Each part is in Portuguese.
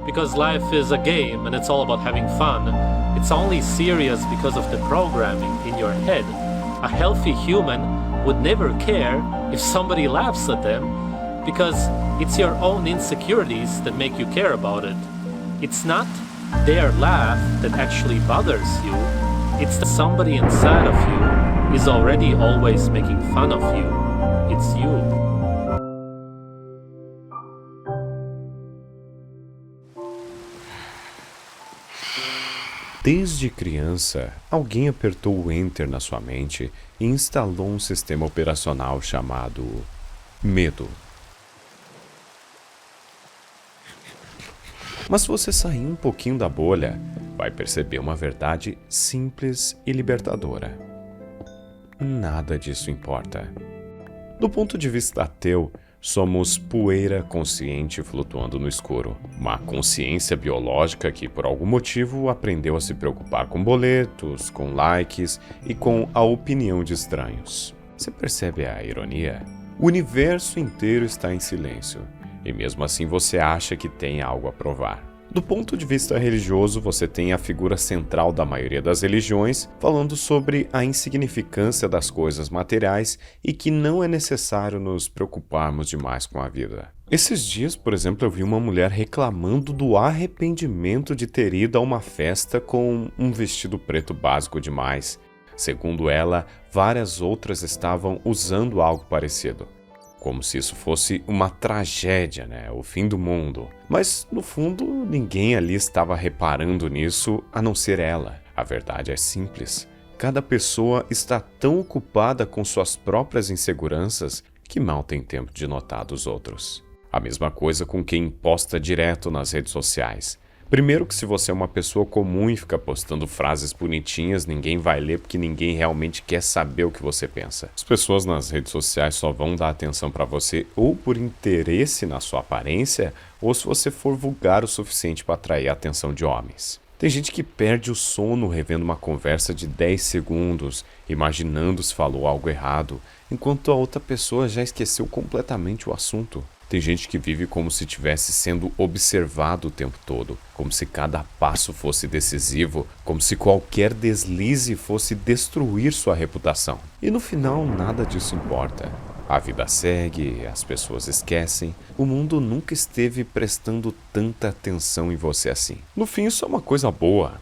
because life is a game and it's all about having fun. It's only serious because of the programming in your head. A healthy human would never care if somebody laughs at them, because it's your own insecurities that make you care about it. It's not their laugh that actually bothers you, it's that somebody inside of you is already always making fun of you. It's you. Desde criança, alguém apertou o Enter na sua mente e instalou um sistema operacional chamado medo. Mas se você sair um pouquinho da bolha, vai perceber uma verdade simples e libertadora. Nada disso importa. Do ponto de vista ateu, somos poeira consciente flutuando no escuro. Uma consciência biológica que, por algum motivo, aprendeu a se preocupar com boletos, com likes e com a opinião de estranhos. Você percebe a ironia? O universo inteiro está em silêncio. E mesmo assim você acha que tem algo a provar. Do ponto de vista religioso, você tem a figura central da maioria das religiões falando sobre a insignificância das coisas materiais e que não é necessário nos preocuparmos demais com a vida. Esses dias, por exemplo, eu vi uma mulher reclamando do arrependimento de ter ido a uma festa com um vestido preto básico demais. Segundo ela, várias outras estavam usando algo parecido. Como se isso fosse uma tragédia, né? O fim do mundo. Mas, no fundo, ninguém ali estava reparando nisso, a não ser ela. A verdade é simples. Cada pessoa está tão ocupada com suas próprias inseguranças que mal tem tempo de notar dos outros. A mesma coisa com quem posta direto nas redes sociais. Primeiro que se você é uma pessoa comum e fica postando frases bonitinhas, ninguém vai ler porque ninguém realmente quer saber o que você pensa. As pessoas nas redes sociais só vão dar atenção para você ou por interesse na sua aparência, ou se você for vulgar o suficiente para atrair a atenção de homens. Tem gente que perde o sono revendo uma conversa de 10 segundos, imaginando se falou algo errado, enquanto a outra pessoa já esqueceu completamente o assunto. Tem gente que vive como se estivesse sendo observado o tempo todo, como se cada passo fosse decisivo, como se qualquer deslize fosse destruir sua reputação. E no final, nada disso importa. A vida segue, as pessoas esquecem, o mundo nunca esteve prestando tanta atenção em você assim. No fim, isso é uma coisa boa.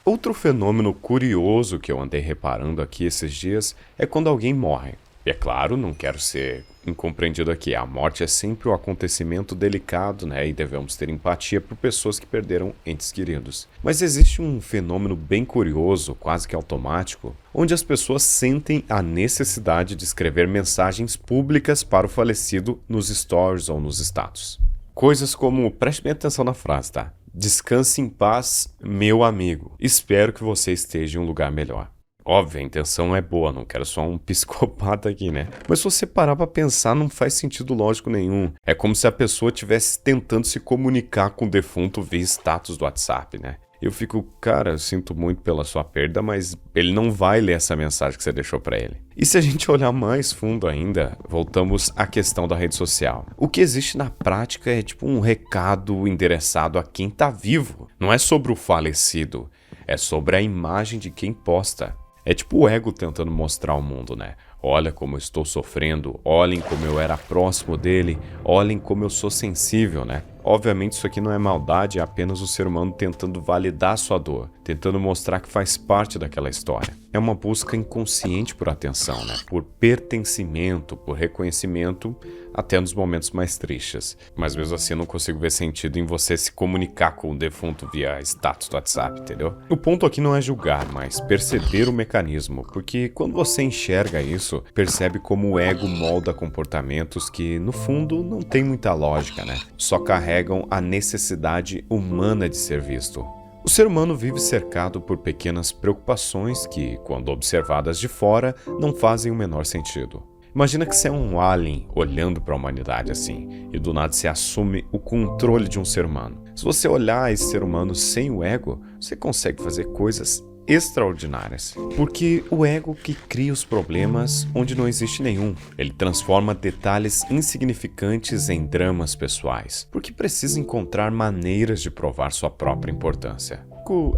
Outro fenômeno curioso que eu andei reparando aqui esses dias é quando alguém morre. E é claro, não quero ser incompreendido aqui, a morte é sempre um acontecimento delicado, né? E devemos ter empatia por pessoas que perderam entes queridos. Mas existe um fenômeno bem curioso, quase que automático, onde as pessoas sentem a necessidade de escrever mensagens públicas para o falecido nos stories ou nos status. Coisas como, preste bem atenção na frase, tá? Descanse em paz, meu amigo. Espero que você esteja em um lugar melhor. Óbvio, a intenção é boa, não quero só um psicopata aqui, né? Mas se você parar pra pensar, não faz sentido lógico nenhum. É como se a pessoa estivesse tentando se comunicar com o defunto via status do WhatsApp, né? Eu fico, cara, eu sinto muito pela sua perda, mas ele não vai ler essa mensagem que você deixou pra ele. E se a gente olhar mais fundo ainda, voltamos à questão da rede social. O que existe na prática é tipo um recado endereçado a quem tá vivo. Não é sobre o falecido, é sobre a imagem de quem posta. É tipo o ego tentando mostrar ao mundo, né? Olha como eu estou sofrendo, olhem como eu era próximo dele, olhem como eu sou sensível, né? Obviamente isso aqui não é maldade, é apenas o ser humano tentando validar sua dor, tentando mostrar que faz parte daquela história. É uma busca inconsciente por atenção, né? Por pertencimento, por reconhecimento, até nos momentos mais tristes. Mas mesmo assim eu não consigo ver sentido em você se comunicar com o defunto via status do WhatsApp, entendeu? O ponto aqui não é julgar, mas perceber o mecanismo, porque quando você enxerga isso, percebe como o ego molda comportamentos que, no fundo, não tem muita lógica, né? Só carregam a necessidade humana de ser visto. O ser humano vive cercado por pequenas preocupações que, quando observadas de fora, não fazem o menor sentido. Imagina que você é um alien olhando para a humanidade assim, e do nada você assume o controle de um ser humano. Se você olhar esse ser humano sem o ego, você consegue fazer coisas extraordinárias. Porque o ego que cria os problemas onde não existe nenhum. Ele transforma detalhes insignificantes em dramas pessoais, porque precisa encontrar maneiras de provar sua própria importância.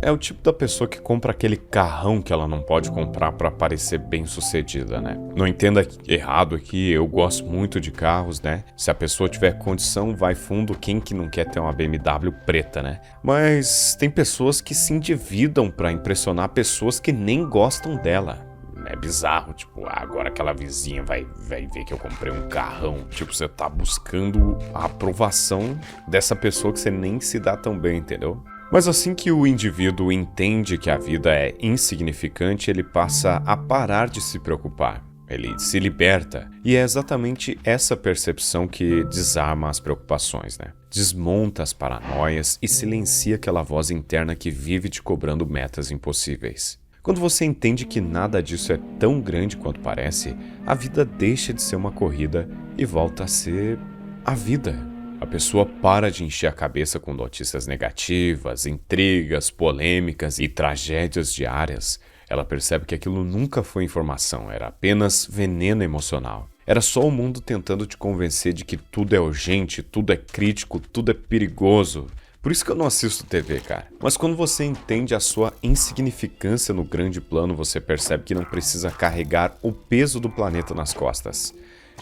É o tipo da pessoa que compra aquele carrão que ela não pode comprar para parecer bem-sucedida, né? Não entenda errado aqui, eu gosto muito de carros, né? Se a pessoa tiver condição, vai fundo, quem que não quer ter uma BMW preta, né? Mas tem pessoas que se endividam para impressionar pessoas que nem gostam dela. É bizarro, tipo, agora aquela vizinha vai ver que eu comprei um carrão. Tipo, você tá buscando a aprovação dessa pessoa que você nem se dá tão bem, entendeu? Mas assim que o indivíduo entende que a vida é insignificante, ele passa a parar de se preocupar. Ele se liberta. E é exatamente essa percepção que desarma as preocupações, né? Desmonta as paranoias e silencia aquela voz interna que vive te cobrando metas impossíveis. Quando você entende que nada disso é tão grande quanto parece, a vida deixa de ser uma corrida e volta a ser a vida. A pessoa para de encher a cabeça com notícias negativas, intrigas, polêmicas e tragédias diárias. Ela percebe que aquilo nunca foi informação, era apenas veneno emocional. Era só o mundo tentando te convencer de que tudo é urgente, tudo é crítico, tudo é perigoso. Por isso que eu não assisto TV, cara. Mas quando você entende a sua insignificância no grande plano, você percebe que não precisa carregar o peso do planeta nas costas.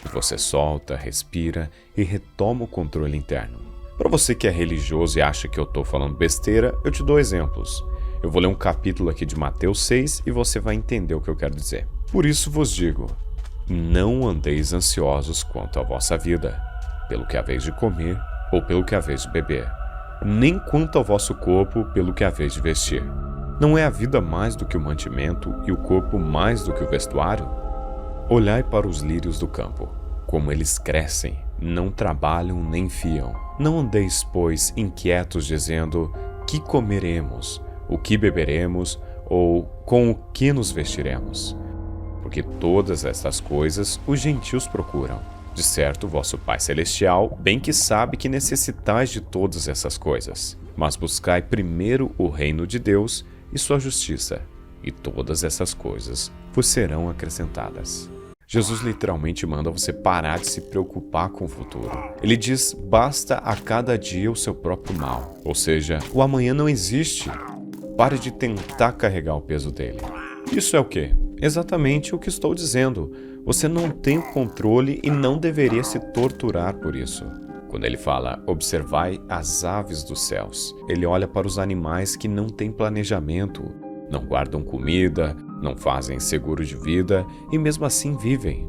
E você solta, respira e retoma o controle interno. Para você que é religioso e acha que eu tô falando besteira, eu te dou exemplos. Eu vou ler um capítulo aqui de Mateus 6 e você vai entender o que eu quero dizer. Por isso vos digo, não andeis ansiosos quanto à vossa vida, pelo que haveis de comer ou pelo que haveis de beber, nem quanto ao vosso corpo pelo que haveis de vestir. Não é a vida mais do que o mantimento e o corpo mais do que o vestuário? Olhai para os lírios do campo, como eles crescem, não trabalham nem fiam. Não andeis, pois, inquietos, dizendo, que comeremos, o que beberemos, ou com o que nos vestiremos? Porque todas estas coisas os gentios procuram. De certo, vosso Pai Celestial bem que sabe que necessitais de todas essas coisas. Mas buscai primeiro o reino de Deus e sua justiça, e todas essas coisas vos serão acrescentadas. Jesus literalmente manda você parar de se preocupar com o futuro. Ele diz, basta a cada dia o seu próprio mal. Ou seja, o amanhã não existe. Pare de tentar carregar o peso dele. Isso é o quê? Exatamente o que estou dizendo. Você não tem controle e não deveria se torturar por isso. Quando ele fala, observai as aves dos céus, ele olha para os animais que não têm planejamento, não guardam comida, não fazem seguro de vida e mesmo assim vivem.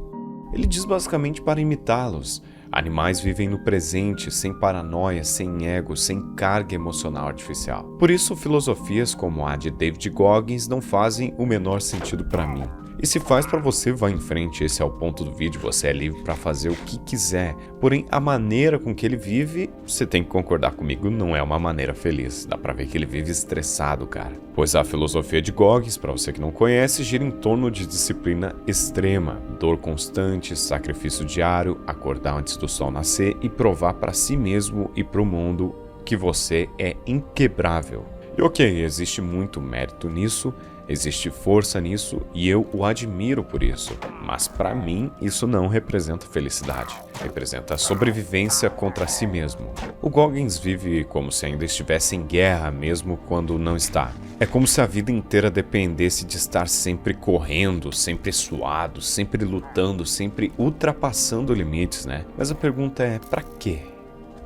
Ele diz basicamente para imitá-los. Animais vivem no presente, sem paranoia, sem ego, sem carga emocional artificial. Por isso, filosofias como a de David Goggins não fazem o menor sentido para mim. E se faz para você, vá em frente, esse é o ponto do vídeo, você é livre para fazer o que quiser. Porém, a maneira com que ele vive, você tem que concordar comigo, não é uma maneira feliz. Dá para ver que ele vive estressado, cara. Pois a filosofia de Goggins, para você que não conhece, gira em torno de disciplina extrema, dor constante, sacrifício diário, acordar antes do sol nascer e provar para si mesmo e para o mundo que você é inquebrável. E ok, existe muito mérito nisso, existe força nisso e eu o admiro por isso. Mas para mim, isso não representa felicidade. Representa sobrevivência contra si mesmo. O Goggins vive como se ainda estivesse em guerra mesmo quando não está. É como se a vida inteira dependesse de estar sempre correndo, sempre suado, sempre lutando, sempre ultrapassando limites, né? Mas a pergunta é, pra quê?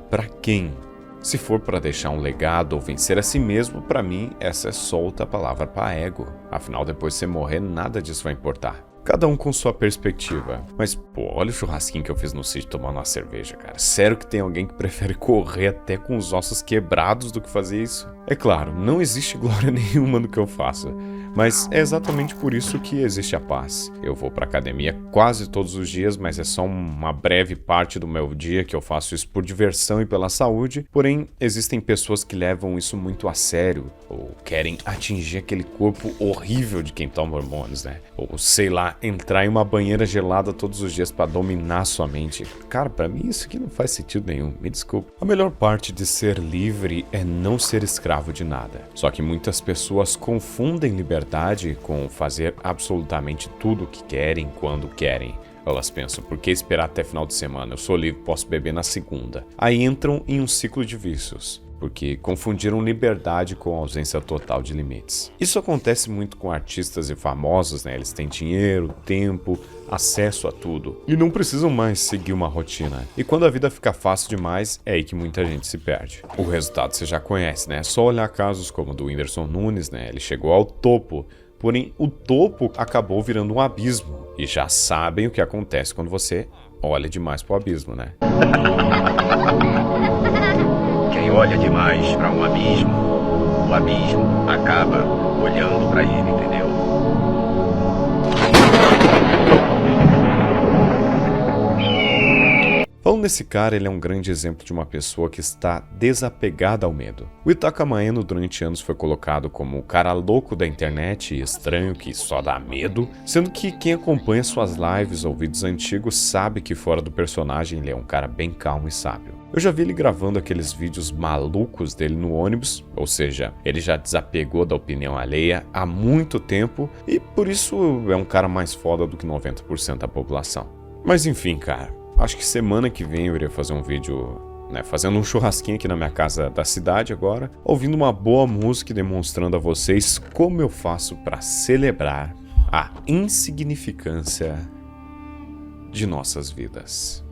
Pra quem? Se for para deixar um legado ou vencer a si mesmo, para mim, essa é solta a palavra para ego. Afinal, depois de você morrer, nada disso vai importar. Cada um com sua perspectiva. Mas, pô, olha o churrasquinho que eu fiz no sítio tomando uma cerveja, cara. Sério que tem alguém que prefere correr até com os ossos quebrados do que fazer isso? É claro, não existe glória nenhuma no que eu faço. Mas é exatamente por isso que existe a paz. Eu vou pra academia quase todos os dias, mas é só uma breve parte do meu dia que eu faço isso por diversão e pela saúde. Porém, existem pessoas que levam isso muito a sério, ou querem atingir aquele corpo horrível de quem toma hormônios, né? Ou, sei lá, entrar em uma banheira gelada todos os dias pra dominar sua mente. Cara, pra mim isso aqui não faz sentido nenhum, me desculpe. A melhor parte de ser livre é não ser escravo de nada. Só que muitas pessoas confundem liberdade liberdade com fazer absolutamente tudo o que querem, quando querem. Elas pensam, por que esperar até final de semana? Eu sou livre, posso beber na segunda. Aí entram em um ciclo de vícios, porque confundiram liberdade com ausência total de limites. Isso acontece muito com artistas e famosos, né? Eles têm dinheiro, tempo, acesso a tudo e não precisam mais seguir uma rotina. E quando a vida fica fácil demais, é aí que muita gente se perde. O resultado você já conhece, né? É só olhar casos como o do Whindersson Nunes, né? Ele chegou ao topo, porém o topo acabou virando um abismo. E já sabem o que acontece quando você olha demais pro abismo, né? Quem olha demais para um abismo, o abismo acaba olhando para ele, entendeu? Falando nesse cara, ele é um grande exemplo de uma pessoa que está desapegada ao medo. O Itaca Maeno durante anos foi colocado como o cara louco da internet e estranho que só dá medo, sendo que quem acompanha suas lives ou vídeos antigos sabe que fora do personagem ele é um cara bem calmo e sábio. Eu já vi ele gravando aqueles vídeos malucos dele no ônibus, ou seja, ele já desapegou da opinião alheia há muito tempo e por isso é um cara mais foda do que 90% da população. Mas enfim, cara, acho que semana que vem eu irei fazer um vídeo, né, fazendo um churrasquinho aqui na minha casa da cidade agora, ouvindo uma boa música e demonstrando a vocês como eu faço para celebrar a insignificância de nossas vidas.